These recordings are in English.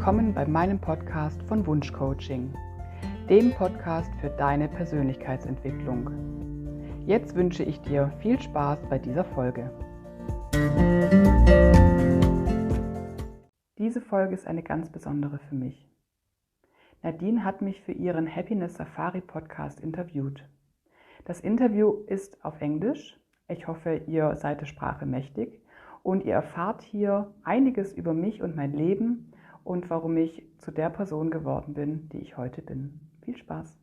willkommen bei meinem Podcast von Wunschcoaching, dem Podcast für deine Persönlichkeitsentwicklung. Jetzt wünsche ich dir viel Spaß bei dieser Folge. Diese Folge ist eine ganz besondere für mich. Nadine hat mich für ihren Happiness Safari Podcast interviewt. Das Interview ist auf Englisch. Ich hoffe, ihr seid der Sprache mächtig und ihr erfahrt hier einiges über mich und mein Leben und warum ich zu der Person geworden bin, die ich heute bin. Viel Spaß!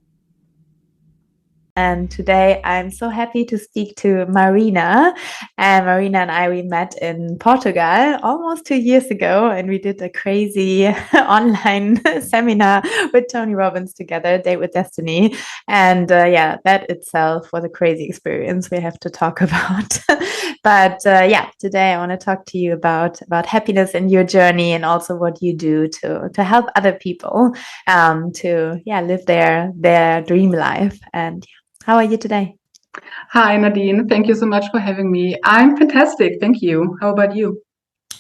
And today I'm so happy to speak to Marina. And Marina and I, we met in Portugal almost 2 years ago, and we did a crazy online seminar with Tony Robbins together, Date with Destiny. And that itself was a crazy experience we have to talk about. But today I want to talk to you about happiness in your journey and also what you do to help other people to live their dream life. And how are you today? Hi, Nadine. Thank you so much for having me. I'm fantastic. Thank you. How about you?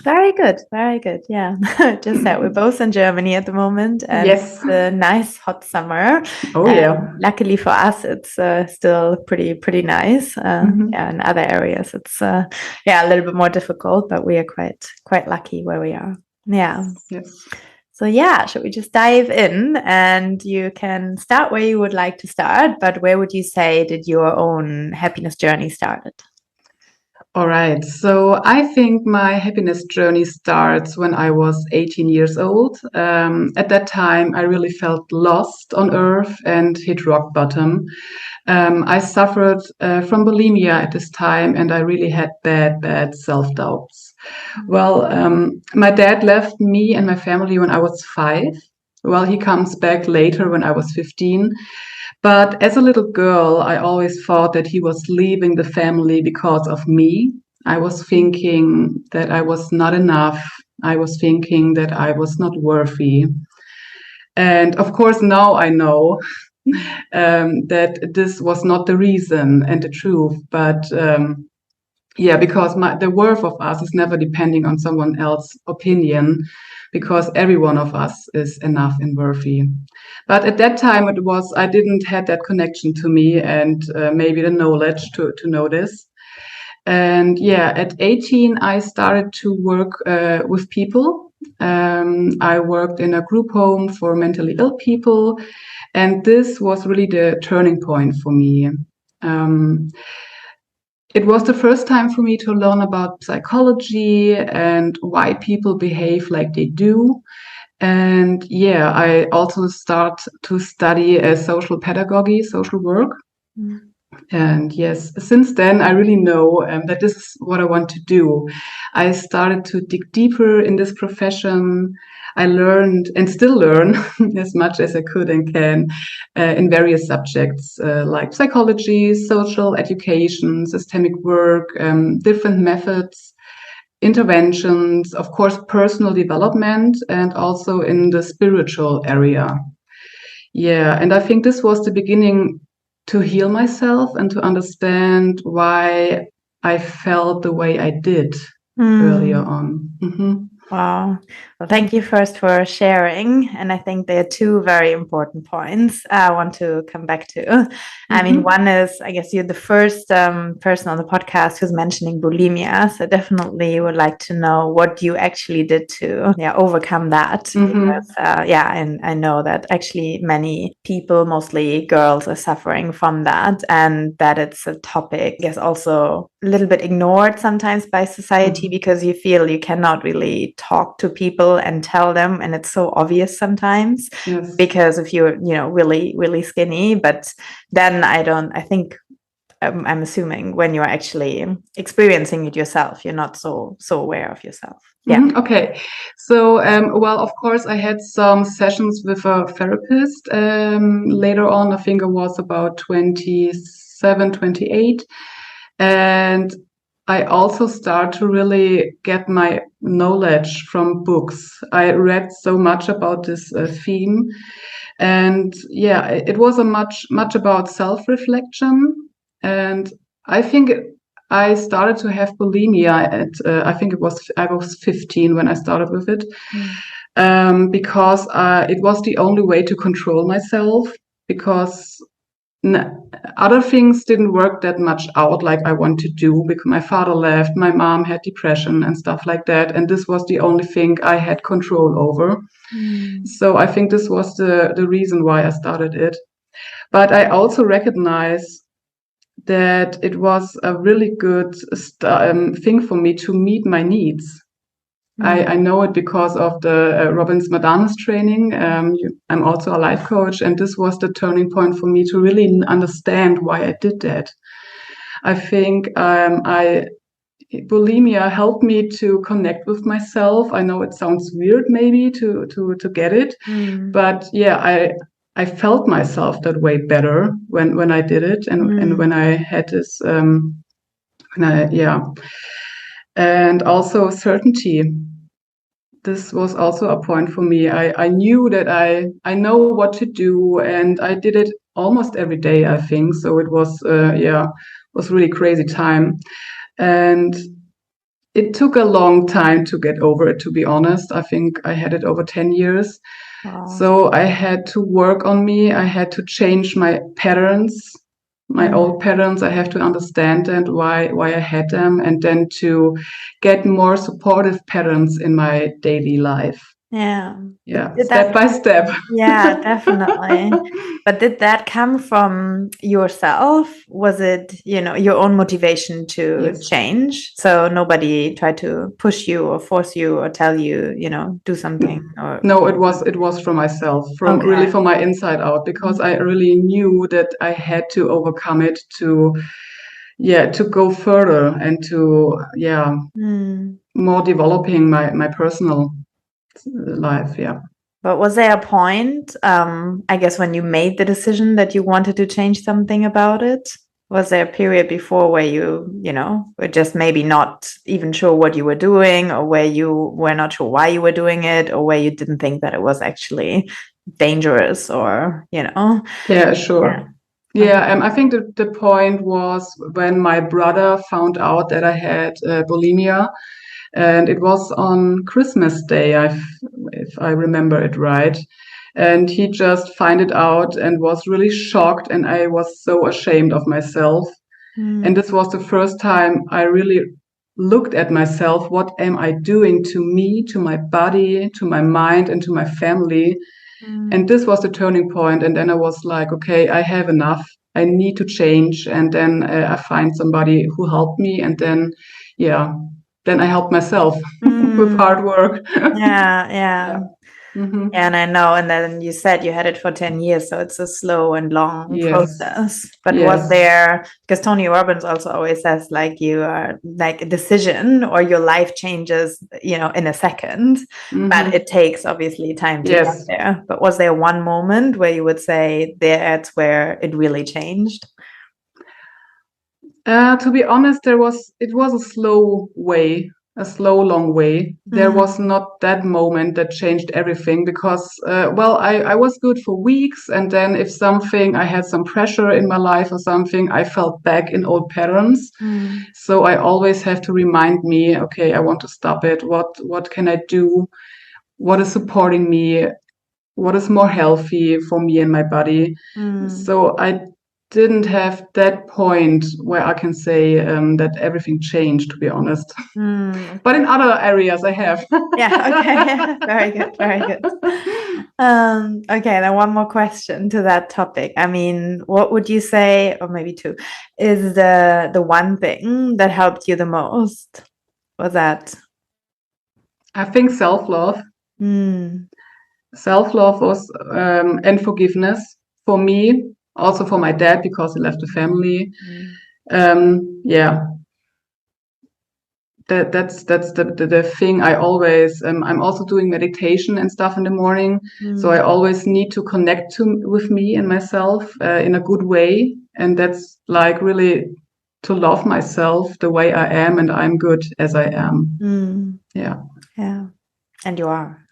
Very good. Very good. Yeah. Just that we're both in Germany at the moment. And yes. It's a nice hot summer. Oh, yeah. Luckily for us, it's still pretty nice. In other areas, it's a little bit more difficult, but we are quite lucky where we are. Yeah. Yes. So should we just dive in, and you can start where you would like to start, but where would you say did your own happiness journey started? All right. So I think my happiness journey starts when I was 18 years old. At that time, I really felt lost on earth and hit rock bottom. I suffered from bulimia at this time, and I really had bad self-doubts. Well, my dad left me and my family when I was 5. Well, he comes back later when I was 15. But as a little girl, I always thought that he was leaving the family because of me. I was thinking that I was not enough. I was thinking that I was not worthy. And of course, now I know that this was not the reason and the truth, but because the worth of us is never depending on someone else's opinion, because every one of us is enough and worthy. But at that time, I didn't have that connection to me and maybe the knowledge to know this. And at 18, I started to work with people. I worked in a group home for mentally ill people, and this was really the turning point for me. It was the first time for me to learn about psychology and why people behave like they do. And I also start to study social pedagogy, social work. And yes, since then, I really know that this is what I want to do. I started to dig deeper in this profession. I learned and still learn as much as I could and can in various subjects like psychology, social education, systemic work, different methods, interventions, of course, personal development, and also in the spiritual area. And I think this was the beginning to heal myself and to understand why I felt the way I did earlier on. Wow. Well, thank you first for sharing. And I think there are 2 very important points I want to come back to. I mean, one is, I guess you're the first person on the podcast who's mentioning bulimia. So definitely would like to know what you actually did to overcome that. Because, and I know that actually many people, mostly girls, are suffering from that. And that it's a topic, I guess, also a little bit ignored sometimes by society because you feel you cannot really talk to people and tell them, and it's so obvious sometimes because if you're really skinny, but then I'm assuming when you're actually experiencing it yourself, you're not so aware of yourself. Okay, so of course I had some sessions with a therapist later on. I think I was about 27, 28, and I also start to really get my knowledge from books. I read so much about this theme, and it was a much about self-reflection. And I think I started to have bulimia at I was 15 when I started with it. because it was the only way to control myself, because other things didn't work that much out like I want to do, because my father left, my mom had depression and stuff like that, and this was the only thing I had control over. So I think this was the reason why I started it. But I also recognize that it was a really good thing for me to meet my needs. I know it because of the Robbins Madonna's training. I'm also a life coach, and this was the turning point for me to really understand why I did that. I think bulimia helped me to connect with myself. I know it sounds weird maybe to get it, but yeah, I felt myself that way better when I did it, and when I had this and also certainty. This was also a point for me. I knew that I know what to do, and I did it almost every day, I think. So it was was really crazy time, and it took a long time to get over it, to be honest. I think I had it over 10 years. Wow. So I had to work on me. I had to change my patterns, my old patterns. I have to understand and why I had them, and then to get more supportive patterns in my daily life. Yeah. Step by step. Yeah, definitely. But did that come from yourself? Was it, your own motivation to change? So nobody tried to push you or force you or tell you, do something? Or... No, it was from myself, really from my inside out, because I really knew that I had to overcome it to go further and to more developing my personal life. But was there a point, I guess, when you made the decision that you wanted to change something about it? Was there a period before where you were just maybe not even sure what you were doing, or where you were not sure why you were doing it, or where you didn't think that it was actually dangerous, or, Yeah, sure. Yeah, I think the point was when my brother found out that I had bulimia. And it was on Christmas Day, if I remember it right. And he just found it out and was really shocked. And I was so ashamed of myself. And this was the first time I really looked at myself. What am I doing to me, to my body, to my mind, and to my family? And this was the turning point. And then I was like, okay, I have enough. I need to change. And then I find somebody who helped me. And then, then I helped myself with hard work. Yeah. And I know, and then you said you had it for 10 years, so it's a slow and long process. But was there, because Tony Robbins also always says, like, you are like a decision, or your life changes, in a second, but it takes obviously time to get there. But was there one moment where you would say that's where it really changed? To be honest, it was a slow way, a slow, long way. There was not that moment that changed everything, because, I was good for weeks. And then if I had some pressure in my life or something, I fell back in old patterns. So I always have to remind me, okay, I want to stop it. What can I do? What is supporting me? What is more healthy for me and my body? So I didn't have that point where I can say that everything changed, to be honest. But in other areas I have. Okay. Very good. Okay, then one more question to that topic. I mean, what would you say, or maybe two, is the one thing that helped you the most? Was that? I think self-love. Self-love was and forgiveness for me. Also for my dad, because he left the family. That's the thing. I always I'm also doing meditation and stuff in the morning, so I always need to connect with me and myself in a good way, and that's like really to love myself the way I am, and I'm good as I am. And you are.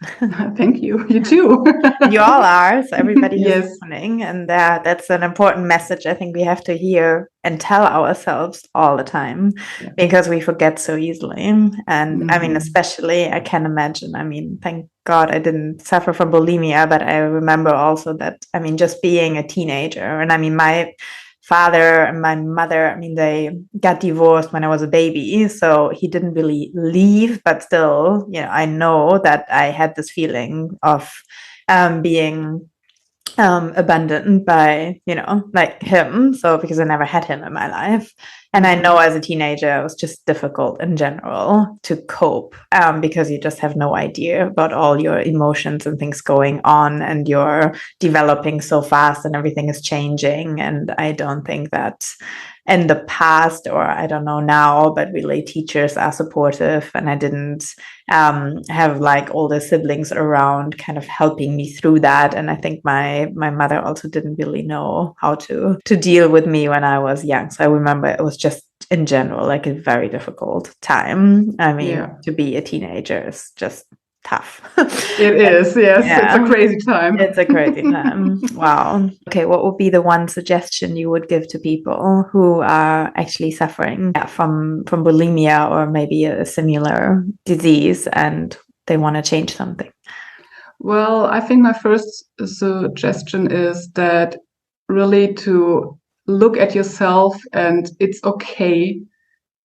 Thank you. You too. You all are. So everybody who's Yes. listening. And that's an important message I think we have to hear and tell ourselves all the time, Yeah. because we forget so easily. And I mean, Mhm. especially, I can imagine, I mean, thank God I didn't suffer from bulimia, but I remember also that, I mean, just being a teenager, and I mean, my father and my mother, I mean, they got divorced when I was a baby, so he didn't really leave, but still, you know, I know that I had this feeling of being abandoned by, you know, like him. So because I never had him in my life. And I know as a teenager, it was just difficult in general to cope, because you just have no idea about all your emotions and things going on, and you're developing so fast and everything is changing. And I don't think that in the past, or I don't know now, but really teachers are supportive, and I didn't have like all the siblings around kind of helping me through that. And I think my mother also didn't really know how to deal with me when I was young. So I remember it was just in general like a very difficult time. I mean, to be a teenager is just tough. It is, yes. Yeah. It's a crazy time. It's a crazy time. Wow. Okay, what would be the one suggestion you would give to people who are actually suffering from bulimia or maybe a similar disease and they want to change something? Well, I think my first suggestion is that really to look at yourself, and it's okay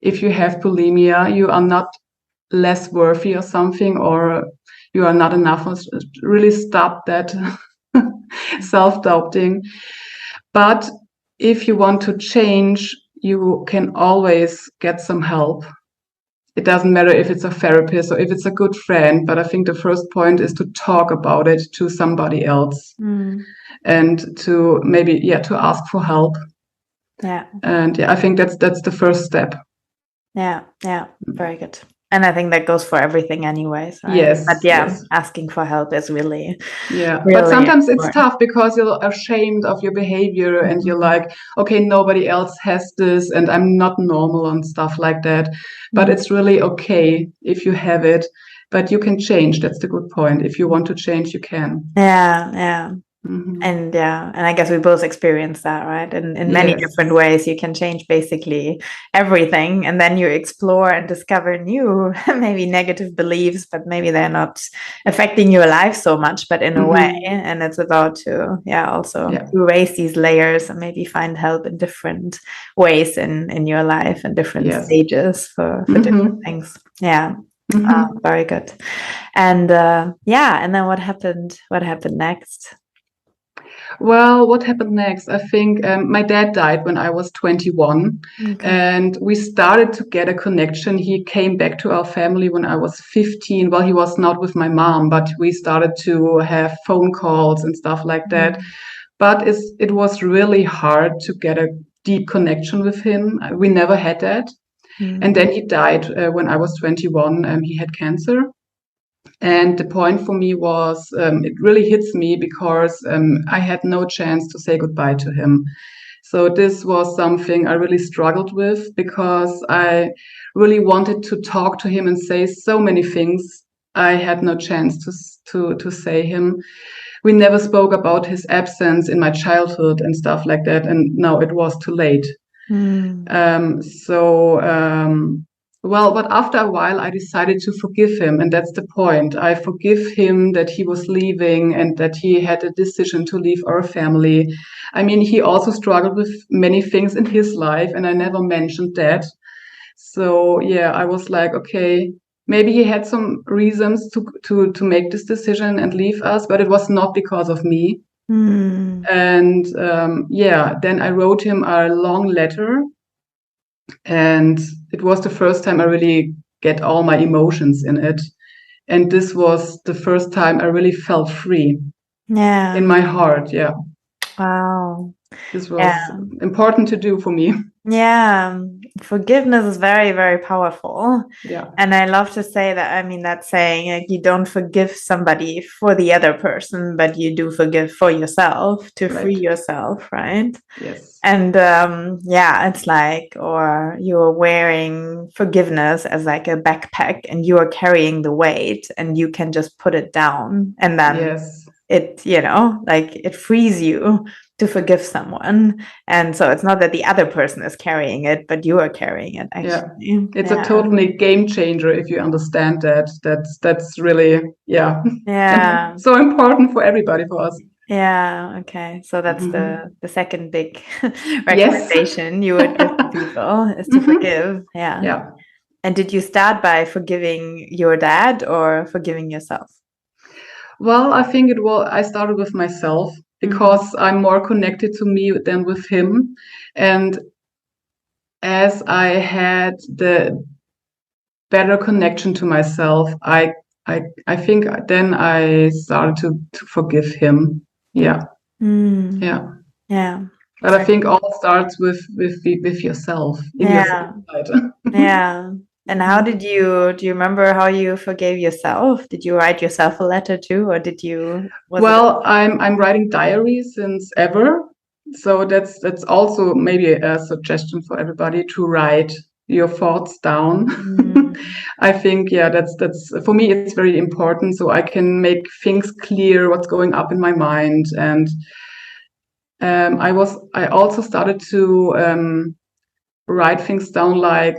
if you have bulimia. You are not less worthy or something, or you are not enough. Really stop that self-doubting. But if you want to change, you can always get some help. It doesn't matter if it's a therapist or if it's a good friend, but I think the first point is to talk about it to somebody else and to maybe, to ask for help. Yeah. And I think that's the first step. Yeah. Very good. And I think that goes for everything anyways, right? Yes. But yes. asking for help is really, but sometimes it's important. tough because you're ashamed of your behavior and you're like, okay, nobody else has this and I'm not normal and stuff like that. But it's really okay if you have it, but you can change. That's the good point. If you want to change, you can. Yeah. And I guess we both experience that, right? In many different ways, you can change basically everything, and then you explore and discover new, maybe negative beliefs, but maybe they're not affecting your life so much, but in a way. And it's about to, also erase these layers and maybe find help in different ways in your life and different stages for different things. Yeah. Very good. And and then what happened next? Well, what happened next? I think my dad died when I was 21, and we started to get a connection. He came back to our family when I was 15. Well, he was not with my mom, but we started to have phone calls and stuff like that. But it was really hard to get a deep connection with him. We never had that. And then he died when I was 21. He had cancer. And the point for me was, it really hits me because I had no chance to say goodbye to him. So this was something I really struggled with because I really wanted to talk to him and say so many things. I had no chance to say him. We never spoke about his absence in my childhood and stuff like that. And now it was too late. Well, but after a while, I decided to forgive him. And that's the point. I forgive him that he was leaving and that he had a decision to leave our family. I mean, he also struggled with many things in his life, and I never mentioned that. So, I was like, okay, maybe he had some reasons to make this decision and leave us, but it was not because of me. And then I wrote him a long letter. And it was the first time I really get all my emotions in it. And this was the first time I really felt free in my heart. Yeah. Wow. This was important to do for me. Yeah, forgiveness is very, very powerful. Yeah. And I love to say that, I mean, that saying, like, you don't forgive somebody for the other person, but you do forgive for yourself to free Right. yourself, right? Yes. And yeah, it's like, or you're wearing forgiveness as like a backpack and you are carrying the weight and you can just put it down and then Yes. it, you know, like it frees you to forgive someone. And so it's not that the other person is carrying it, but you are carrying it Yeah. actually. It's a totally game changer if you understand that. That's really, yeah. Yeah. So important for everybody, for us. Yeah. Okay. So that's Mhm. the second big Yes. recommendation you would give to people is to Mhm. forgive. Yeah. Yeah. And did you start by forgiving your dad or forgiving yourself? Well, I think I started with myself because I'm more connected to me than with him. And as I had the better connection to myself, I think then I started to forgive him. Yeah. Mm. Yeah. Yeah. But I think all starts with yourself, in yourself. Yeah. Yeah. And how did you, do you remember how you forgave yourself? Did you write yourself a letter too, or did you, was it? Well, I'm writing diaries since ever, so that's also maybe a suggestion for everybody to write your thoughts down. Mm, I think that's for me it's very important, so I can make things clear what's going up in my mind. And I also started to write things down, like,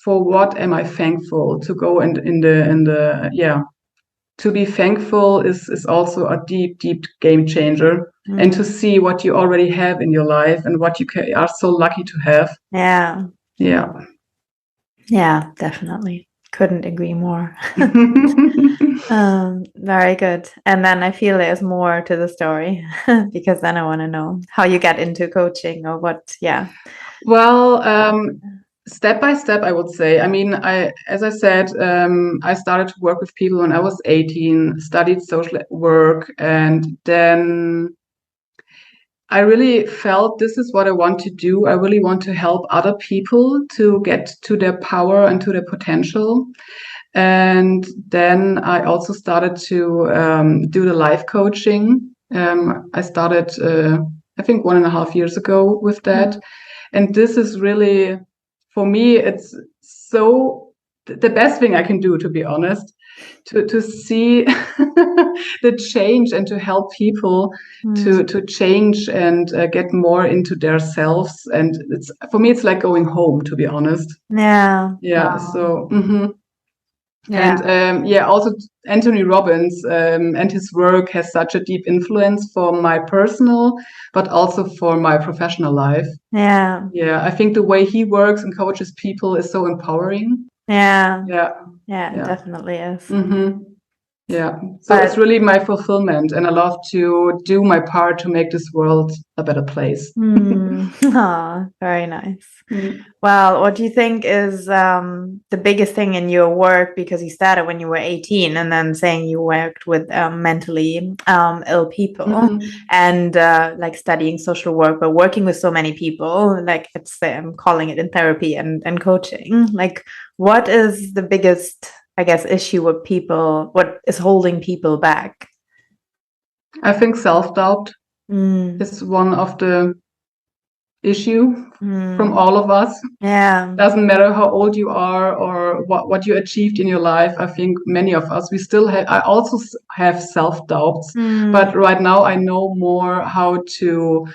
for what am I thankful, to go in the yeah, to be thankful is also a deep game changer, and to mm, see what you already have in your life and what you are so lucky to have. yeah. Yeah. Yeah, definitely. Couldn't agree more. Very good. And then I feel there's more to the story because then I want to know how you got into coaching or what. Yeah. Well, step by step, I would say. I mean, as I said, I started to work with people when I was 18, studied social work, and then I really felt this is what I want to do. I really want to help other people to get to their power and to their potential. And then I also started to do the life coaching. I started, I think, 1.5 years ago with that. And this is really, for me, it's so the best thing I can do, to be honest, to see the change and to help people to change and get more into their selves. And it's, for me, it's like going home, to be honest. Yeah. Yeah. Wow. So. Yeah. And also Anthony Robbins and his work has such a deep influence for my personal, but also for my professional life. Yeah. Yeah, I think the way he works and coaches people is so empowering. Yeah. Yeah, Yeah, it yeah. definitely is. Mm-hmm. Yeah. So it's But really my fulfillment, and I love to do my part to make this world a better place. very nice. Well, what do you think is the biggest thing in your work? Because you started when you were 18 and then saying you worked with mentally ill people and like studying social work, but working with so many people, like it's I'm calling it in therapy and coaching. Like, what is the biggest, I guess, issue with people? What is holding people back? I think self-doubt is one of the issue from all of us. Yeah. Doesn't matter how old you are or what you achieved in your life. I think many of us, we still have, I also have self-doubts, but right now I know more how to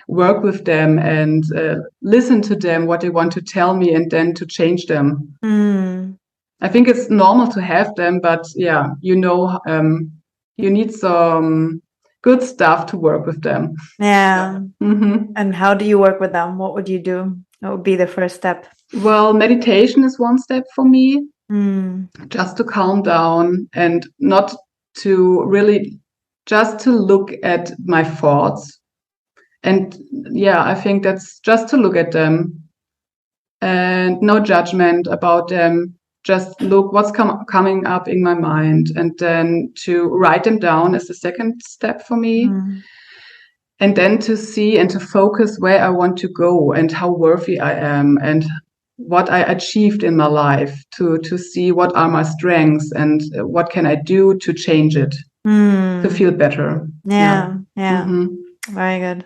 work with them and listen to them, what they want to tell me, and then to change them. I think it's normal to have them, but yeah, you need some good stuff to work with them. Yeah. Mm-hmm. And how do you work with them? What would you do? What would be the first step? Well, meditation is one step for me, just to calm down and not to really, just to look at my thoughts. And yeah, I think that's just to look at them and no judgment about them. Just look what's coming up in my mind, and then to write them down is the second step for me. and then to see and to focus where I want to go and how worthy I am and what I achieved in my life, to see what are my strengths and what can I do to change it, to feel better. Yeah. Mm-hmm. Very good.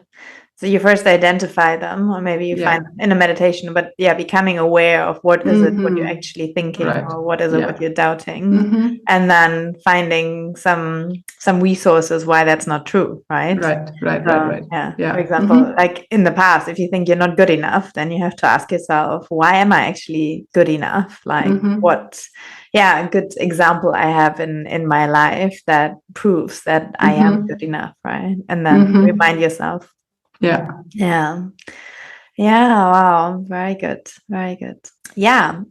So you first identify them, or maybe you find them in a meditation, but becoming aware of what is it, what you're actually thinking, or what is it, what you're doubting, and then finding some resources why that's not true, right? Right. For example, like in the past, if you think you're not good enough, then you have to ask yourself, why am I actually good enough? Like what, a good example I have in my life that proves that I am good enough, right? And then remind yourself. Wow, very good.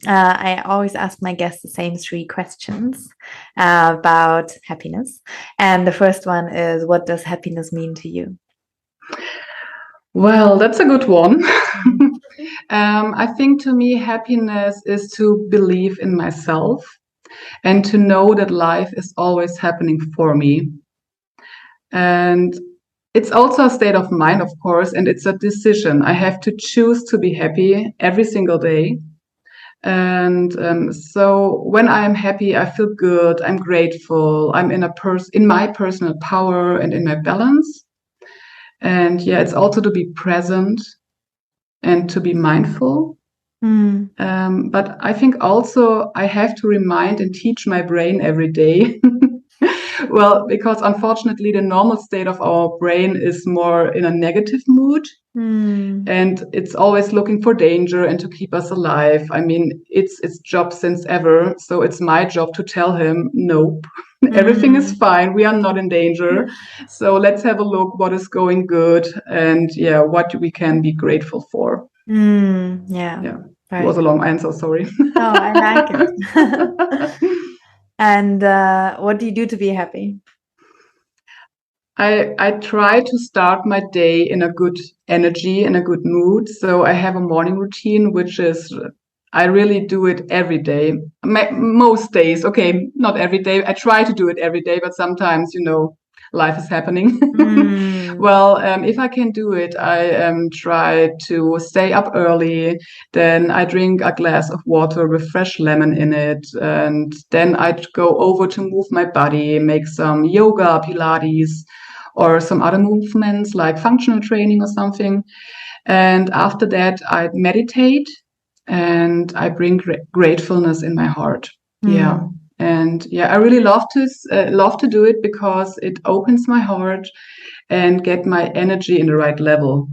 I always ask my guests the same 3 questions about happiness, and the first one is, what does happiness mean to you? Well, that's a good one. I think to me happiness is to believe in myself and to know that life is always happening for me. And it's also a state of mind, of course, and it's a decision. I have to choose to be happy every single day. And so when I am happy, I feel good, I'm grateful, I'm in my personal power and in my balance. And it's also to be present and to be mindful. But I think also I have to remind and teach my brain every day. Well, because unfortunately, the normal state of our brain is more in a negative mood. And it's always looking for danger and to keep us alive. I mean, it's job since ever. So it's my job to tell him, nope, everything is fine. We are not in danger. So let's have a look what is going good and what we can be grateful for. It was a long answer, sorry. Oh, I like it. And what do you do to be happy? I try to start my day in a good energy, in a good mood. So I have a morning routine, which is, I really do it every day. Most days, okay, not every day. I try to do it every day, but sometimes, life is happening. Well, if I can do it, I try to stay up early. Then I drink a glass of water with fresh lemon in it. And then I go over to move my body, make some yoga, Pilates, or some other movements like functional training or something. And after that, I meditate and I bring gratefulness in my heart. And I really love to do it because it opens my heart and get my energy in the right level.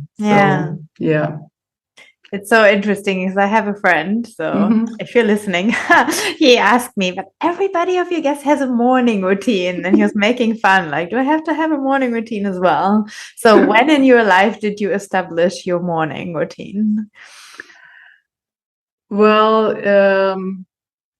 It's so interesting because I have a friend, so if you're listening, he asked me, but everybody of you guys has a morning routine, and he was making fun, like, do I have to have a morning routine as well? So when in your life did you establish your morning routine? Well,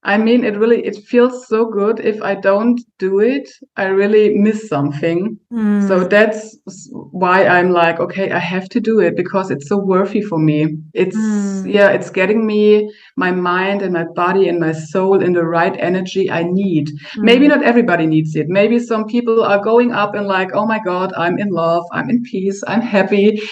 I mean, it feels so good. If I don't do it, I really miss something. So that's why I'm like, okay, I have to do it because it's so worthy for me. It's getting me, my mind and my body and my soul in the right energy I need. Maybe not everybody needs it. Maybe some people are going up and like, oh my God, I'm in love, I'm in peace, I'm happy.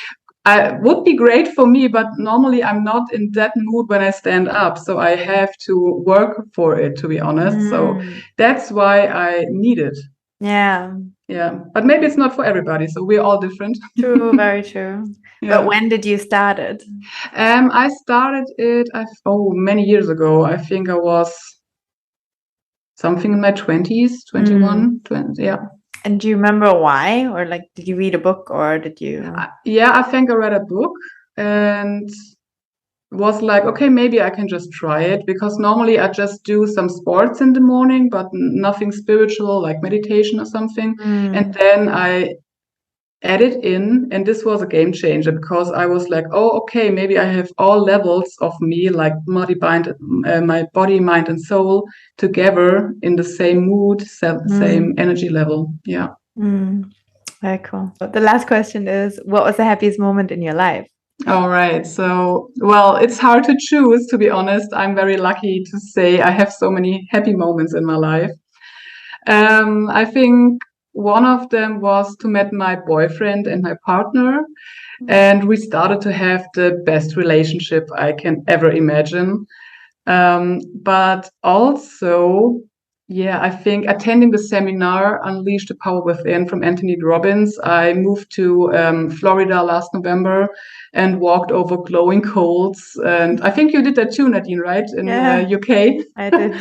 I would be great for me, but normally I'm not in that mood when I stand up. So I have to work for it, to be honest. So that's why I need it. But maybe it's not for everybody. So we're all different. True, very true. But when did you start it? I started it, many years ago. I think I was something in my 20s, 21, 20, And do you remember why? Or like, did you read a book or did you? I think I read a book and was like, okay, maybe I can just try it, because normally I just do some sports in the morning, but nothing spiritual like meditation or something. And then I added in, and this was a game changer because I was like, oh, okay, maybe I have all levels of me, like my body, mind, and soul together in the same mood, same energy level. Very cool. The last question is, what was the happiest moment in your life? All right. So, well, it's hard to choose, to be honest. I'm very lucky to say I have so many happy moments in my life. I think one of them was to meet my boyfriend and my partner. And we started to have the best relationship I can ever imagine. But also, yeah, I think attending the seminar Unleash the Power Within from Anthony Robbins, I moved to Florida last November and walked over glowing coals. And I think you did that too, Nadine, right? In UK. I did.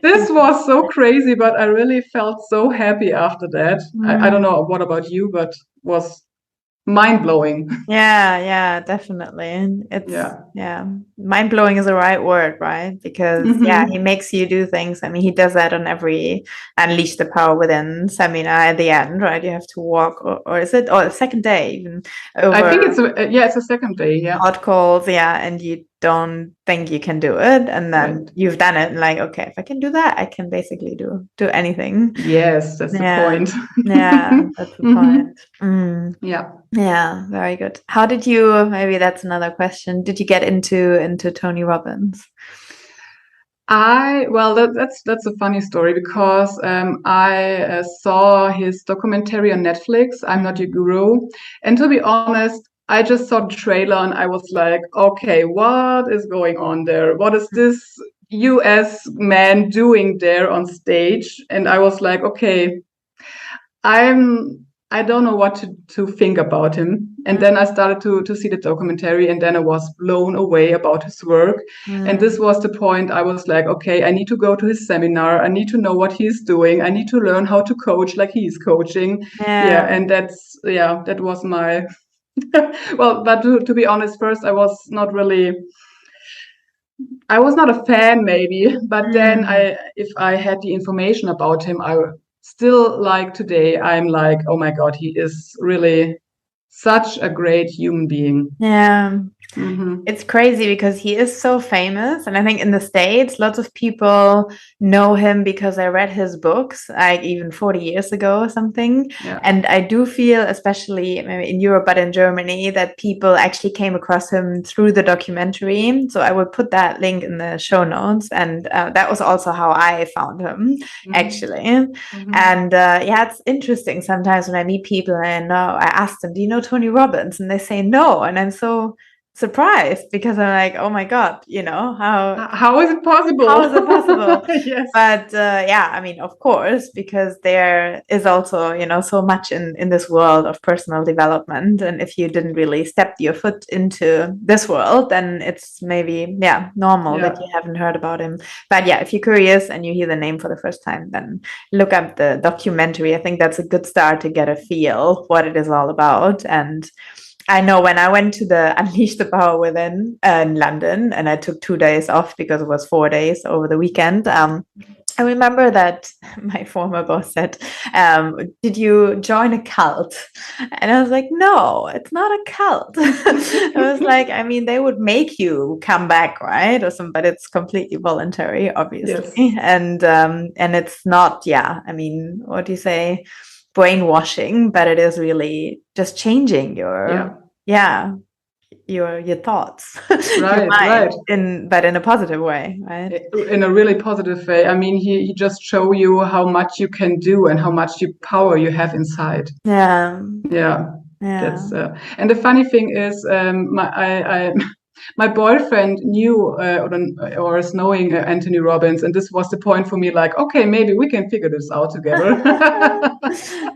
This was so crazy, but I really felt so happy after that. I don't know what about you, but was mind-blowing. Yeah, definitely. It's mind-blowing is the right word, right? Because he makes you do things. I mean, he does that on every Unleash the Power Within seminar at the end, right? You have to walk, or is it, or second day even, over, I think it's a second day, hot coals, and you don't think you can do it, and then you've done it, and like, okay, if I can do that, I can basically do anything. Yes, that's the point. That's the point. Yeah, very good. How did you, maybe that's another question, did you get into Tony Robbins? That's a funny story, because I saw his documentary on Netflix, I'm Not Your Guru, and to be honest, I just saw the trailer and I was like, okay, what is going on there? What is this US man doing there on stage? And I was like, okay, I don't know what to think about him. And then I started to see the documentary, and then I was blown away about his work. And this was the point. I was like, okay, I need to go to his seminar. I need to know what he's doing. I need to learn how to coach like he's coaching. And that was my well, but to be honest, first I was not a fan maybe, but then if I had the information about him, I still, like today, I'm like, oh my God, he is really such a great human being. It's crazy because he is so famous, and I think in the States lots of people know him because I read his books like even 40 years ago or something. And I do feel, especially maybe in Europe but in Germany, that people actually came across him through the documentary. So I will put that link in the show notes, and that was also how I found him, actually. And it's interesting sometimes when I meet people and I ask them, do you know Tony Robbins? And they say no, and I'm so surprised because I'm like, oh my God, how is it possible? Yes. But I mean, of course, because there is also so much in this world of personal development, and if you didn't really step your foot into this world, then it's maybe normal that you haven't heard about him. But if you're curious and you hear the name for the first time, then look up the documentary. I think that's a good start to get a feel what it is all about. And I know when I went to the Unleash the Power Within in London, and I took 2 days off because it was 4 days over the weekend. I remember that my former boss said, did you join a cult? And I was like, no, it's not a cult. I was like, I mean, they would make you come back, right? But it's completely voluntary, obviously. Yes. And it's not, I mean, what do you say? Brainwashing, but it is really just changing your thoughts, right, right, but in a positive way, right? In a really positive way. I mean, he just show you how much you can do and how much power you have inside. That's and the funny thing is, my boyfriend knew or is knowing Anthony Robbins, and this was the point for me, like, okay, maybe we can figure this out together.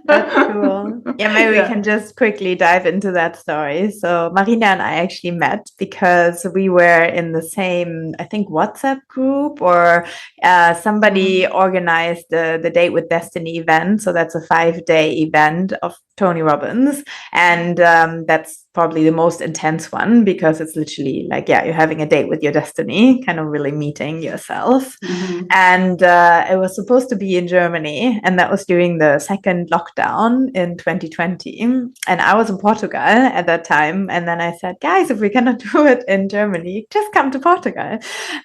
That's cool. Maybe we can just quickly dive into that story. So Marina and I actually met because we were in the same, I think, WhatsApp group, or somebody organized the Date with Destiny event. So that's a 5-day event of Tony Robbins, and that's probably the most intense one because it's literally like, you're having a date with your destiny, kind of really meeting yourself. And it was supposed to be in Germany, and that was during the second lockdown in 2020. And I was in Portugal at that time. And then I said, guys, if we cannot do it in Germany, just come to Portugal.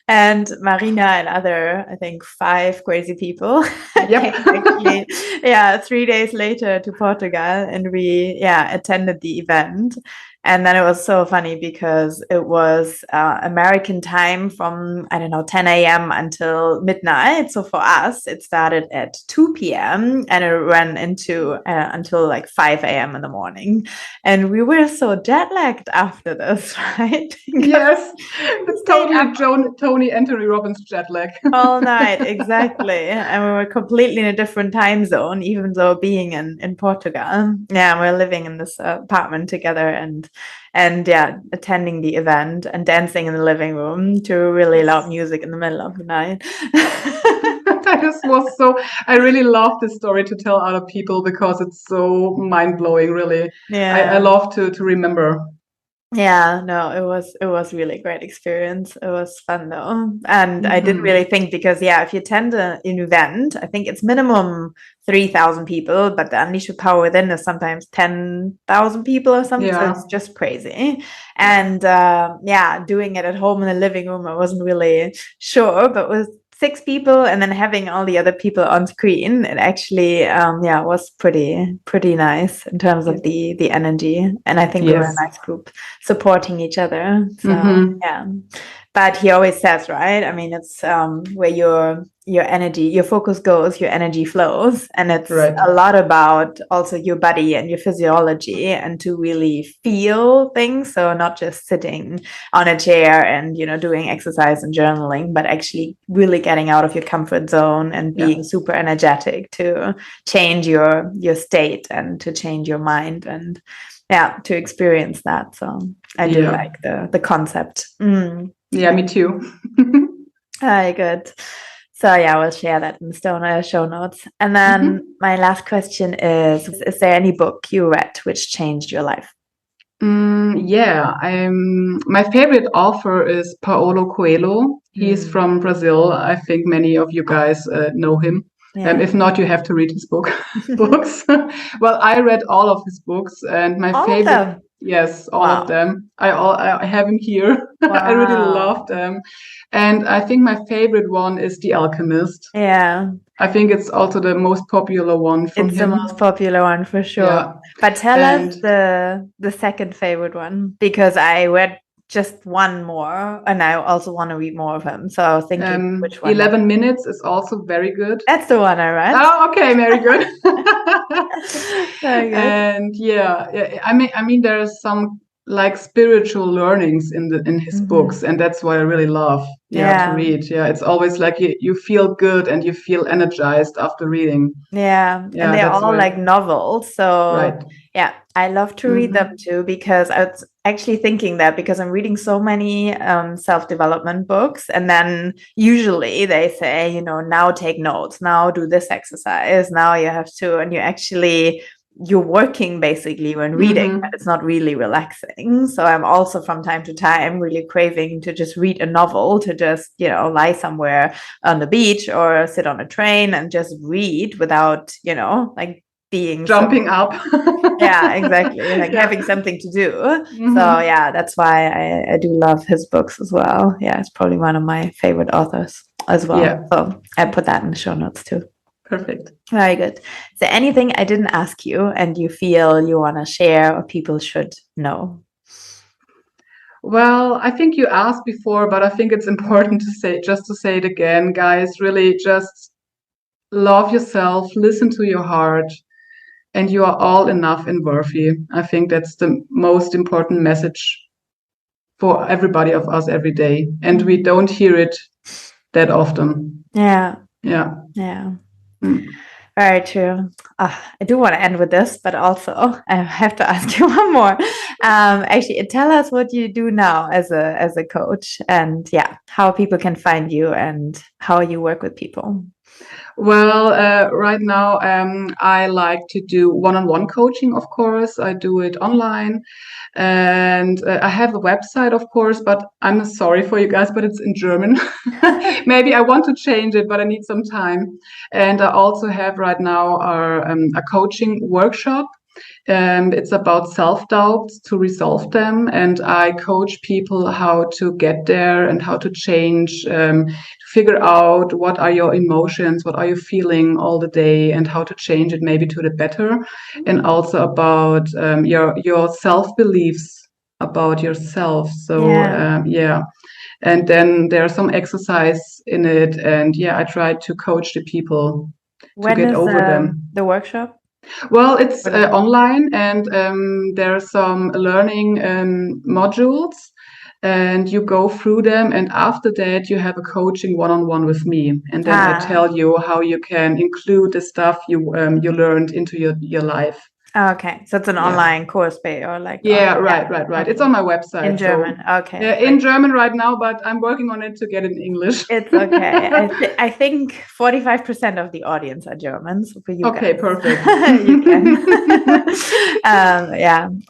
And Marina and other, I think, 5 crazy people came actually, 3 days later to Portugal, and we attended the event. And then it was so funny because it was American time from, I don't know, 10 a.m. until midnight. So for us, it started at 2 p.m. and it ran into until like 5 a.m. in the morning. And we were so jet lagged after this, right? Yes, it's totally Tony Anthony Robbins jet lag. All night, exactly. And we were completely in a different time zone, even though being in Portugal. Yeah, we're living in this apartment together and yeah, attending the event and dancing in the living room to really loud music in the middle of the night. I really love this story to tell other people because it's so mind-blowing, really. Yeah. I love to remember. Yeah, no, it was really great experience. It was fun though. And I did really think because if you attend an event, I think it's minimum 3,000 people, but the Unleash Power Within is sometimes 10,000 people or something. So it's just crazy. And doing it at home in the living room, I wasn't really sure, but with 6 people and then having all the other people on screen, it actually was pretty nice in terms of the energy. And I think we were a nice group supporting each other. So but he always says, right, I mean, it's where your energy, your focus goes, your energy flows. And it's a lot about also your body and your physiology and to really feel things. So not just sitting on a chair and, doing exercise and journaling, but actually really getting out of your comfort zone and being super energetic to change your state and to change your mind and to experience that. So I do like the concept. Yeah, me too. Very good. So we'll share that in the show notes. And then my last question is there any book you read which changed your life? My favorite author is Paulo Coelho. He's from Brazil. I think many of you guys know him. If not, you have to read his books. Well, I read all of his books, and my favorite. Yes, all of them. I have them here. Wow. I really love them. And I think my favorite one is The Alchemist. Yeah. I think it's also the most popular one from him. It's the most popular one for sure. Yeah. But tell us the second favorite one, because I read just one more and I also want to read more of him. So I was thinking which one. 11 Minutes is also very good. That's the one I read. Oh, okay, very good. Very good. And I mean there are some like spiritual learnings in his books, and that's what I really love to read. Yeah, it's always like you feel good and you feel energized after reading. Yeah, and they're all like novels. So I love to read them too, because I was actually thinking that because I'm reading so many self-development books, and then usually they say, now take notes, now do this exercise, now you have to, and you're working basically when reading, but it's not really relaxing. So I'm also from time to time really craving to just read a novel, to just, lie somewhere on the beach or sit on a train and just read without, like being jumping up. Yeah, exactly. Like having something to do. So that's why I do love his books as well. Yeah, it's probably one of my favorite authors as well. Yeah. So I put that in the show notes too. Perfect. Very good. Is there anything I didn't ask you and you feel you want to share or people should know? Well, I think you asked before, but I think it's important to say it again, guys. Really just love yourself, listen to your heart, and you are all enough and worthy. I think that's the most important message for everybody of us every day. And we don't hear it that often. Yeah. Yeah. Yeah. Very true. I do want to end with this, but also I have to ask you one more. Actually, tell us what you do now as a coach, and how people can find you and how you work with people. Well, right now I like to do one-on-one coaching, of course. I do it online. And I have a website, of course, but I'm sorry for you guys, but it's in German. Maybe I want to change it, but I need some time. And I also have right now a coaching workshop. It's about self-doubt, to resolve them. And I coach people how to get there and how to change, to figure out what are your emotions, what are you feeling all the day, and how to change it maybe to the better. And also about your self-beliefs about yourself. So and then there's some exercise in it, and I try to coach the people when to get is over them. The workshop? Well, it's online, and there are some learning modules, and you go through them, and after that you have a coaching one-on-one with me, and then I tell you how you can include the stuff you learned into your life. Okay, so it's an online course or like right. Okay. It's on my website in German. Okay, in German right now, but I'm working on it to get it in English. It's okay. I think 45% of the audience are Germans for you okay, guys. Perfect. You can.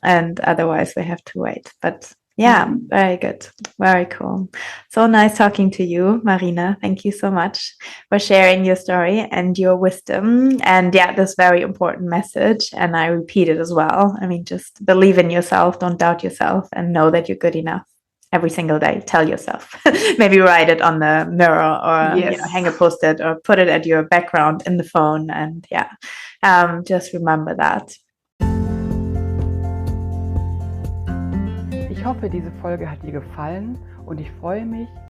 And otherwise we have to wait, but very good. Very cool. So nice talking to you, Marina. Thank you so much for sharing your story and your wisdom. And this very important message. And I repeat it as well. I mean, just believe in yourself, don't doubt yourself, and know that you're good enough. Every single day, tell yourself. Maybe write it on the mirror or hang a post-it or put it at your background in the phone. And just remember that. Ich hoffe, diese Folge hat dir gefallen und ich freue mich,